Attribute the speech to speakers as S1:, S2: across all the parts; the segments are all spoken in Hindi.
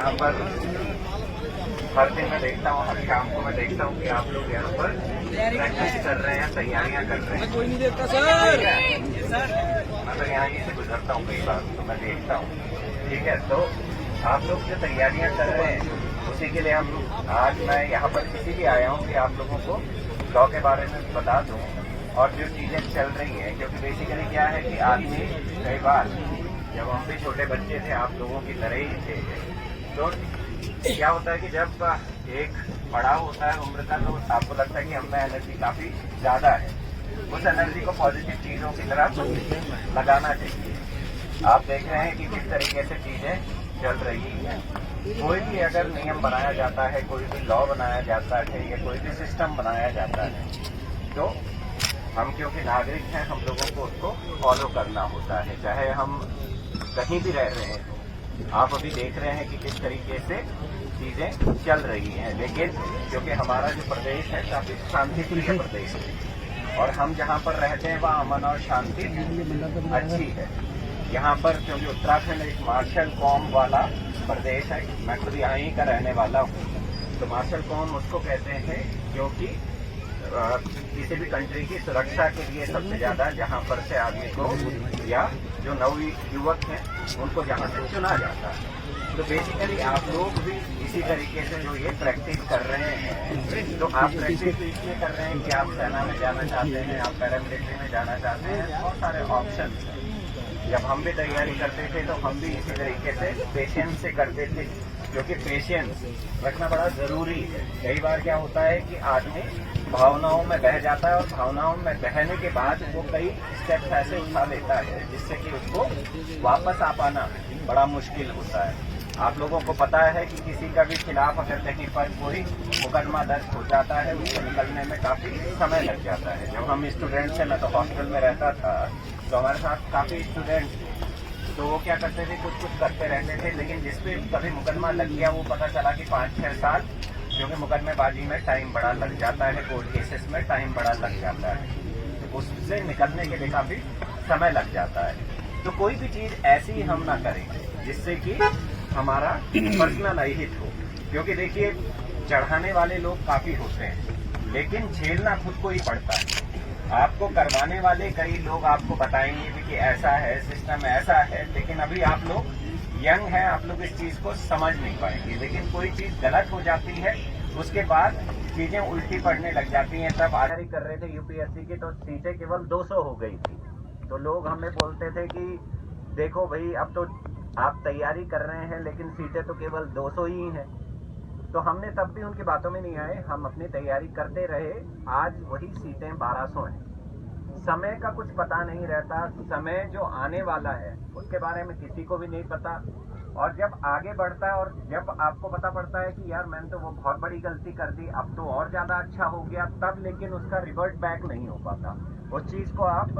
S1: यहाँ पर हर दिन मैं देखता हूँ, हर शाम को मैं देखता हूँ कि आप लोग यहाँ पर प्रैक्टिस कर रहे हैं, तैयारियां कर रहे हैं।
S2: कोई नहीं देखता सर।
S1: मैं तो यहाँ से गुजरता हूँ कई बार, तो मैं देखता हूँ। ठीक है, तो आप लोग जो तैयारियां कर रहे हैं उसी के लिए हम आज मैं यहाँ पर इसीलिए आया हूँ कि आप लोगों को लॉ के बारे में बता दूँ और जो चीजें चल रही हैं। क्योंकि बेसिकली क्या है कि आदमी कई बार, जब हम भी छोटे बच्चे थे आप लोगों की तरह ही थे, तो क्या होता है कि जब एक बड़ा होता है उम्र का, तो आपको लगता है कि हम में एनर्जी काफी ज्यादा है, उस एनर्जी को पॉजिटिव चीजों की तरफ लगाना चाहिए। आप देख रहे हैं कि किस तरीके से चीजें चल रही है। कोई भी अगर नियम बनाया जाता है, कोई भी लॉ बनाया जाता है या कोई भी सिस्टम बनाया जाता है, तो हम क्योंकि नागरिक हैं, हम लोगों को उसको फॉलो करना होता है, चाहे हम कहीं भी रह रहे हैं। आप अभी देख रहे हैं कि किस तरीके से चीजें चल रही हैं, लेकिन क्योंकि हमारा जो प्रदेश है काफी शांतिप्रिय प्रदेश है और हम जहाँ पर रहते हैं वहाँ अमन और शांति अच्छी है। यहाँ पर क्योंकि उत्तराखंड एक मार्शल कॉम वाला प्रदेश है, मैं खुद यहाँ ही का रहने वाला हूँ, तो मार्शल कॉम उसको कहते हैं क्योंकि किसी भी कंट्री की सुरक्षा के लिए सबसे ज्यादा जहाँ पर से आदमी को या जो नव युवक हैं उनको जहाँ से चुना जाता है। तो बेसिकली आप लोग भी इसी तरीके से जो ये प्रैक्टिस कर रहे हैं, तो आप प्रैक्टिस तो इसलिए कर रहे हैं कि आप सेना में जाना चाहते हैं, आप पैरामिलिट्री में जाना चाहते हैं, बहुत सारे ऑप्शन हैं। जब हम भी तैयारी करते थे तो हम भी इसी तरीके से पेशेंस से करते थे, क्योंकि पेशेंस रखना बड़ा जरूरी है। कई बार क्या होता है कि आदमी भावनाओं में बह जाता है और भावनाओं में बहने के बाद वो कई स्टेप्स ऐसे उठा लेता है जिससे कि उसको वापस आ पाना बड़ा मुश्किल होता है। आप लोगों को पता है कि किसी का भी खिलाफ अगर कहीं पर कोई मुकदमा दर्ज हो जाता है, उसको निकलने में काफी समय लग जाता है। जब हम स्टूडेंट थे, मैं तो हॉस्टल में रहता था, तो हमारे साथ काफी स्टूडेंट, तो वो क्या करते थे, कुछ कुछ करते रहते थे, लेकिन जिसपे कभी मुकदमा लग गया वो पता चला कि 5-6 साल, क्योंकि मुकदमेबाजी में टाइम बड़ा लग जाता है, कोर्ट केसेस में टाइम बड़ा लग जाता है, तो उससे निकलने के लिए काफी समय लग जाता है। तो कोई भी चीज ऐसी हम ना करें जिससे कि हमारा पर्सनल अहित हो, क्योंकि देखिए चढ़ाने वाले लोग काफी होते हैं लेकिन झेलना खुद को ही पड़ता है। आपको करवाने वाले कई लोग आपको बताएंगे भी कि ऐसा है, सिस्टम ऐसा है, लेकिन अभी आप लोग यंग हैं, आप लोग इस चीज को समझ नहीं पाएंगे। लेकिन कोई चीज गलत हो जाती है, उसके बाद चीजें उल्टी पड़ने लग जाती हैं। तब तैयारी कर रहे थे यूपीएससी की, तो सीटें केवल 200 हो गई थी, तो लोग हमें बोलते थे कि देखो भाई, अब तो आप तैयारी कर रहे हैं लेकिन सीटें तो केवल 200 ही हैं। तो हमने तब भी उनकी बातों में नहीं आए, हम अपनी तैयारी करते रहे। आज वही सीटें 1200 हैं। समय का कुछ पता नहीं रहता, समय जो आने वाला है उसके बारे में किसी को भी नहीं पता, और जब आगे बढ़ता है और जब आपको पता पड़ता है कि यार मैंने तो वो बहुत बड़ी गलती कर दी, अब तो और ज्यादा अच्छा हो गया, तब लेकिन उसका रिवर्ट बैक नहीं हो पाता। उस चीज को आप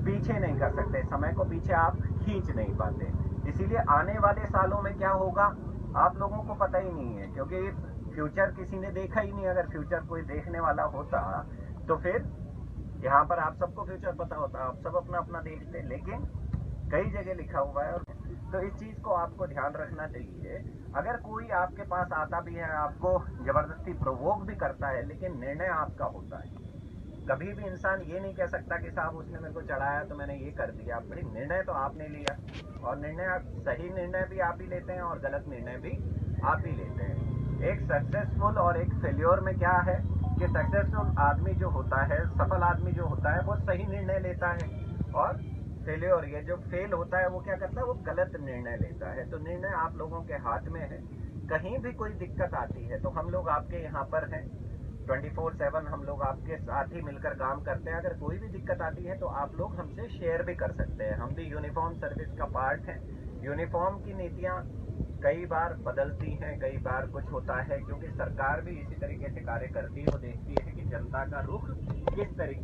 S1: पीछे नहीं कर सकते, समय को पीछे आप खींच नहीं पाते। इसीलिए आने वाले सालों में क्या होगा आप लोगों को पता ही नहीं है, क्योंकि फ्यूचर किसी ने देखा ही नहीं। अगर फ्यूचर कोई देखने वाला होता तो फिर यहाँ पर आप सबको फ्यूचर पता होता, आप सब अपना अपना देखते, लेकिन कई जगह लिखा हुआ है। तो इस चीज को आपको ध्यान रखना चाहिए। अगर कोई आपके पास आता भी है, आपको जबरदस्ती प्रोवोक भी करता है, लेकिन निर्णय आपका होता है। कभी भी इंसान ये नहीं कह सकता कि साहब उसने मेरे को चढ़ाया तो मैंने ये कर दिया। भाई निर्णय तो आपने लिया, और निर्णय सही निर्णय भी आप ही लेते हैं और गलत निर्णय भी आप ही लेते हैं। एक सक्सेसफुल और एक फेल्योर में क्या है कि सक्सेसफुल आदमी जो होता है, सफल आदमी जो होता है, वो सही निर्णय लेता है, और फेल्योर, ये जो फेल होता है, वो क्या करता है, वो गलत निर्णय लेता है। तो निर्णय आप लोगों के हाथ में है। कहीं भी कोई दिक्कत आती है तो हम लोग आपके यहाँ पर हैं, 24/7 हम लोग आपके साथ ही मिलकर काम करते हैं। अगर कोई भी दिक्कत आती है तो आप लोग हमसे शेयर भी कर सकते हैं। हम भी यूनिफॉर्म सर्विस का पार्ट हैं। यूनिफॉर्म की नीतियां कई बार बदलती हैं, कई बार कुछ होता है, क्योंकि सरकार भी इसी तरीके से कार्य करती है। वो देखती है कि जनता का रुख किस तरीके